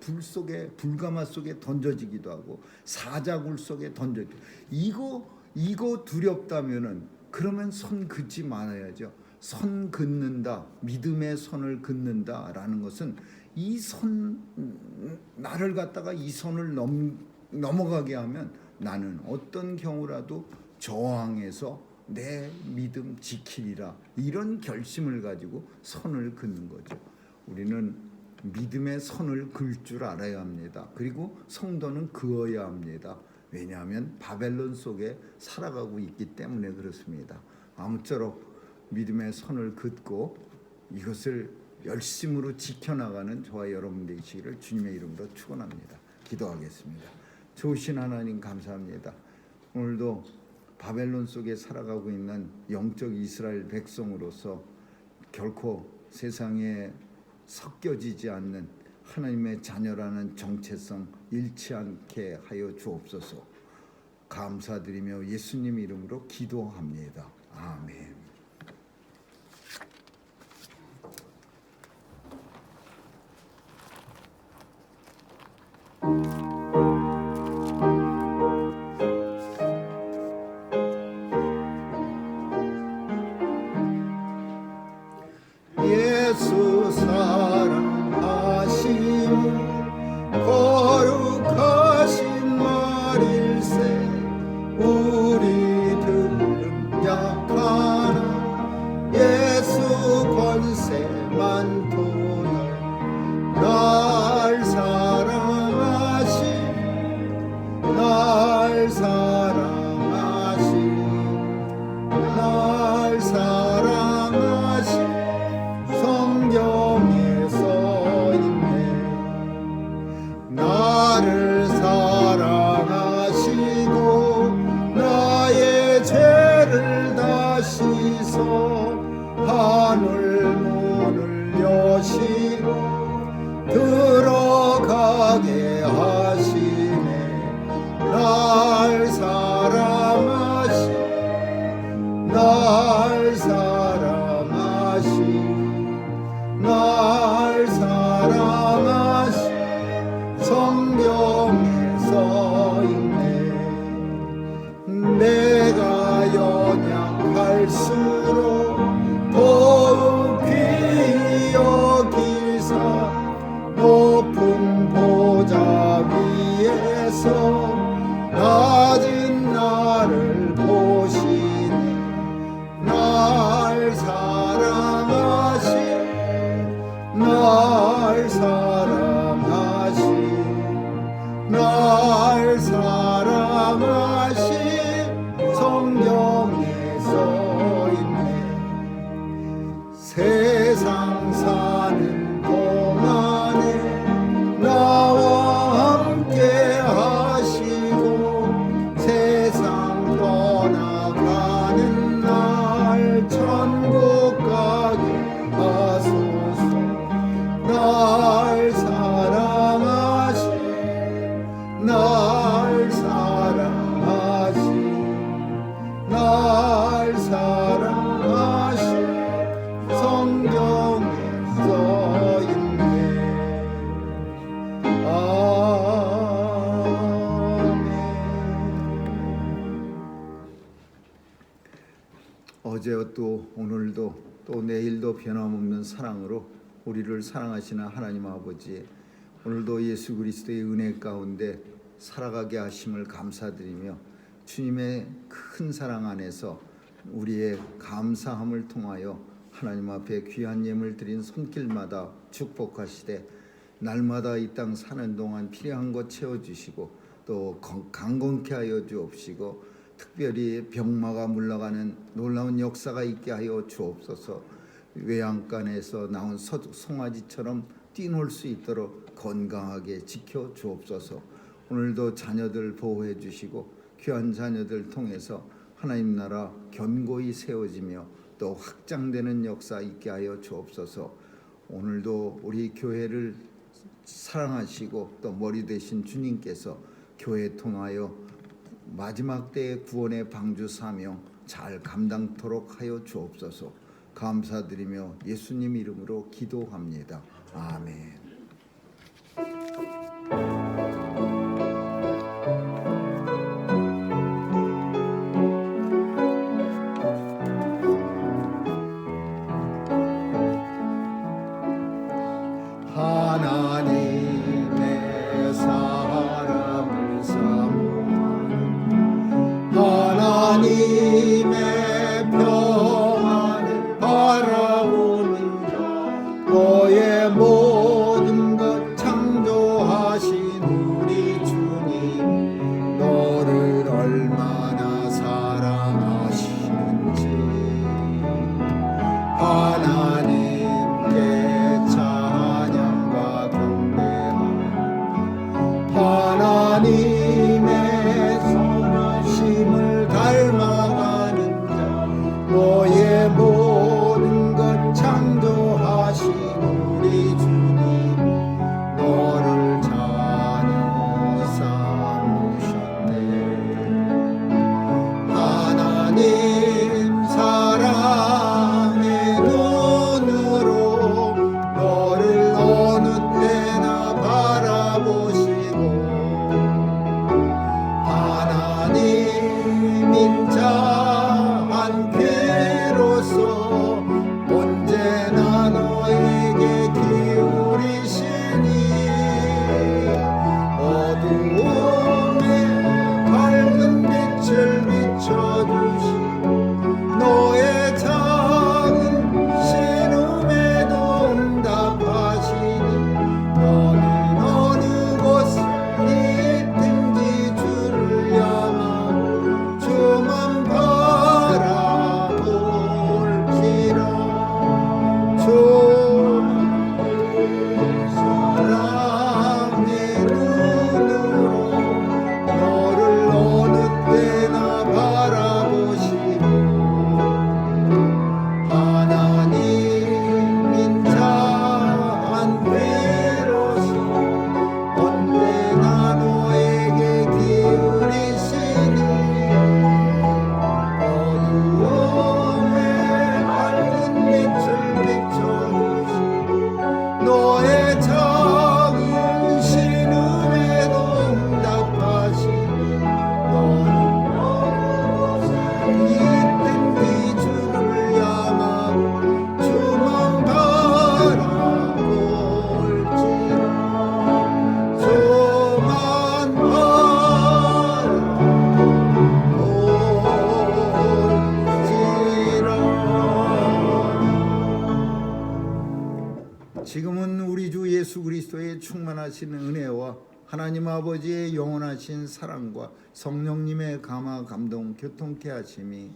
불가마 속에 던져지기도 하고 사자굴 속에 던져지고. 이거 두렵다면은 그러면 손 긋지 말아야죠. 선 긋는다, 믿음의 선을 긋는다라는 것은 이 선, 나를 갖다가 이 선을 넘어가게 하면 나는 어떤 경우라도 저항해서 내 믿음 지키리라, 이런 결심을 가지고 선을 긋는 거죠. 우리는 믿음의 선을 긋을 줄 알아야 합니다. 그리고 성도는 그어야 합니다. 왜냐하면 바벨론 속에 살아가고 있기 때문에 그렇습니다. 아무쪼록 믿음의 선을 긋고 이것을 열심으로 지켜나가는 저와 여러분 되시기를 주님의 이름으로 축원합니다. 기도하겠습니다. 좋으신 하나님 감사합니다. 오늘도 바벨론 속에 살아가고 있는 영적 이스라엘 백성으로서 결코 세상에 섞여지지 않는 하나님의 자녀라는 정체성 잃지 않게 하여 주옵소서. 감사드리며 예수님 이름으로 기도합니다. 아멘. 예수 사랑하심은 거룩하신 말일세. 우리들은 약하나 예수 권세만 도다. 날 사랑하신 성경에 써있네. 나를 사랑하시고 나의 죄를 다 씻어 하늘 문을 여시고 들어가게 하시네. 날 사랑하신 성경에 써있네. 내가 연약할수록 더욱 귀히 여기사 높은 보좌 위에서 낮은 나를 보시네. 날 사랑하신 성경에 써있네. 세상 사는 동안에 나와 함께 하시고 세상 떠나가는 날 천국 가게 하소서. 날 사랑하신 성경에 써있네. 아멘. 어제도 오늘도 또 내일도 변함없는 사랑으로 우리를 사랑하시는 하나님 아버지, 오늘도 예수 그리스도의 은혜 가운데 살아가게 하심을 감사드리며 주님의 큰 사랑 안에서 우리의 감사함을 통하여 하나님 앞에 귀한 예물 드린 손길마다 축복하시되 날마다 이 땅 사는 동안 필요한 것 채워주시고 또 강건케 하여 주옵시고 특별히 병마가 물러가는 놀라운 역사가 있게 하여 주옵소서. 외양간에서 나온 송아지처럼 뛰놀 수 있도록 건강하게 지켜 주옵소서. 오늘도 자녀들 보호해 주시고 귀한 자녀들 통해서 하나님 나라 견고히 세워지며 또 확장되는 역사 있게 하여 주옵소서. 오늘도 우리 교회를 사랑하시고 또 머리 되신 주님께서 교회 통하여 마지막 때의 구원의 방주 사명 잘 감당토록 하여 주옵소서. 감사드리며 예수님 이름으로 기도합니다. 아멘. 하나님의 사랑을 사모하는 하나님의 평안을 바라보는 자 너의 모든 것 창조하신 우리 주님 너를 얼마나 사랑하시는지 하나님께 하나님의 선하심을 닮아가는 자 너의 모든 것 창조하신 우리 주님 너를 자녀 삼으셨네. 하나님 사랑의 눈으로 너를 어느 때나 바라보시고 하나님인 자 한 귀로서 언제나 너에게 기울이시니 어두움에 밝은 빛을 비춰주시고 너의 작은 신음에도 응답하시니 너는 어느 곳에 있든지 주를 향하고 주만 바라볼지라. 주만 사랑의 눈으로 너를 어느 때나 바라보시고 하나님인 자 한 귀로서 언제나 너에게 기울이시니 어두움에 밝은 빛을 비춰주시고 너의 작은 신음에도 응답하시니 너는 어느 곳에 있든지 주를 향하고 주만 바라볼지라. 주만 바라볼지라. 지금은 우리 주 예수 그리스도의 충만하신 은혜와 하나님 아버지의 영원하신 사랑과 성령님의 감화 감동 교통케 하심이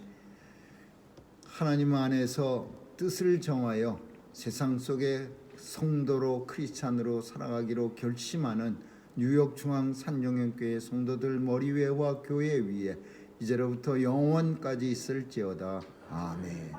하나님 안에서 뜻을 정하여 세상 속에 성도로 크리스찬으로 살아가기로 결심하는 뉴욕 중앙 산정형교회 성도들 머리 위와 교회 위에 이제로부터 영원까지 있을지어다. 아멘.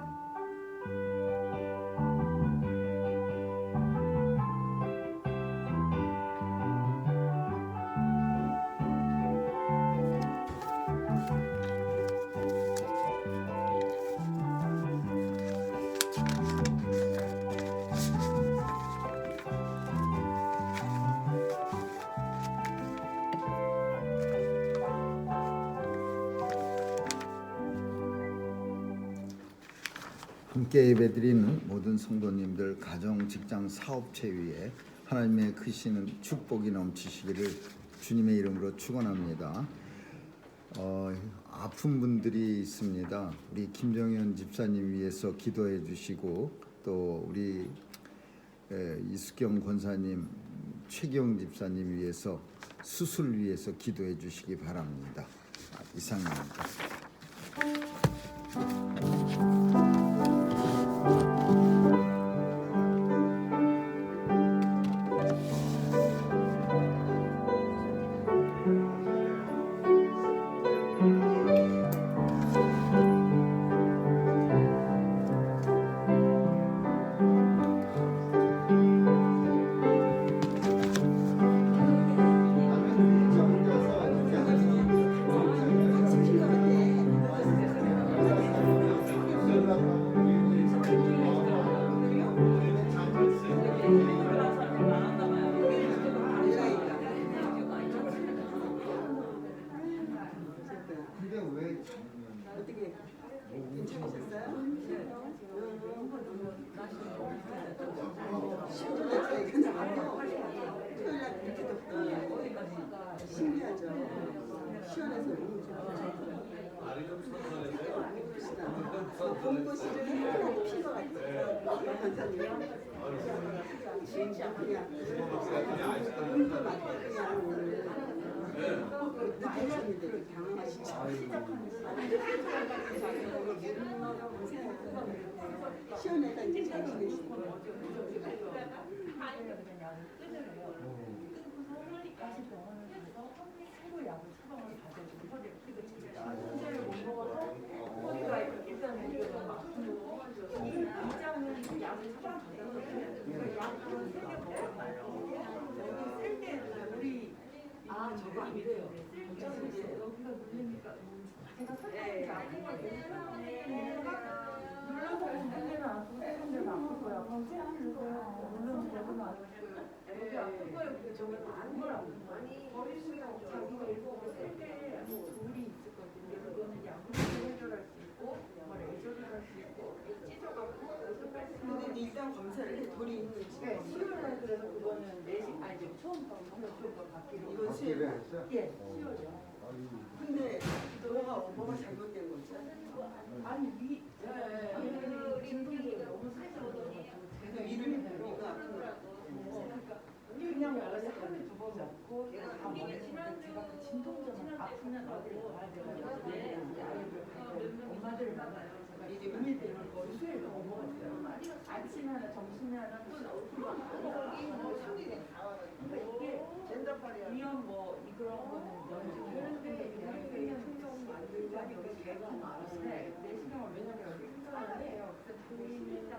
함께 예배드리는 모든 성도님들 가정, 직장, 사업체 위에 하나님의 크신 축복이 넘치시기를 주님의 이름으로 축원합니다. 아픈 분들이 있습니다. 우리 김정현 집사님 위해서 기도해 주시고 또 우리 이수경 권사님, 최경 집사님 위해서 수술 위해서 기도해 주시기 바랍니다. 이상입니다. 신기하죠. 시원해서 너무 좋아요. 봄꽃이를 하나님 피가 같아요. 감사합니다. 진짜 그냥 눈도 맞고 그냥 오늘 느끼셨는데 그 당황하시죠. 시원해서 이제 잘 지내시고. 다시 병원을 가서 새로 약을 처방을 받아주고 현재를 못 먹어서 허리가 일단 이게 너무 아프고 이장은 약을 처방 받아서 약을 세개 먹었나요? 여기 쓸 때는 우리 저거 안 돼요. 여기가 눌리니까 제가 설탕이 눌러서 흔들면 아프고 흔들면 아플 거야. 그럼 누르면 되구나. 여기 아픈 거예요. 근데 저기 아는 걸 아픈 거야. 자기가 일부러 쓸때 돌이 있었거든요. 그거는 약으로 해결할 수 있고, 레이저를 할 수 있고, 찢어갖고 여기서 뺄 수 있고. 근데 일단 검사를 해 돌이 있는지. 네, 수요일날 그래서 그거는 내신 아니죠. 처음 받기로. 이건 수요일. 예, 수요일이요. 근데 뭐가 잘못된 거지? 아니 진동기가 너무 세서 그래서 위가 아픈 거. 그냥 원래 하루에 2번 먹고 다 먹는데 제가 그 진통제만 아프면 어디를 가야 돼가지고 엄마들을 만나요. 제가 이제 의미되는 거 수요일에 먹어봤어요. 아침에 하나, 점심에 하나, 또 이게 위험 뭐 이런 거는 연중인데 그냥 충동 만들고 하니까 제가 알아서 내 신경을 왜냐면 여기 충전을 해요. 그래서 보이는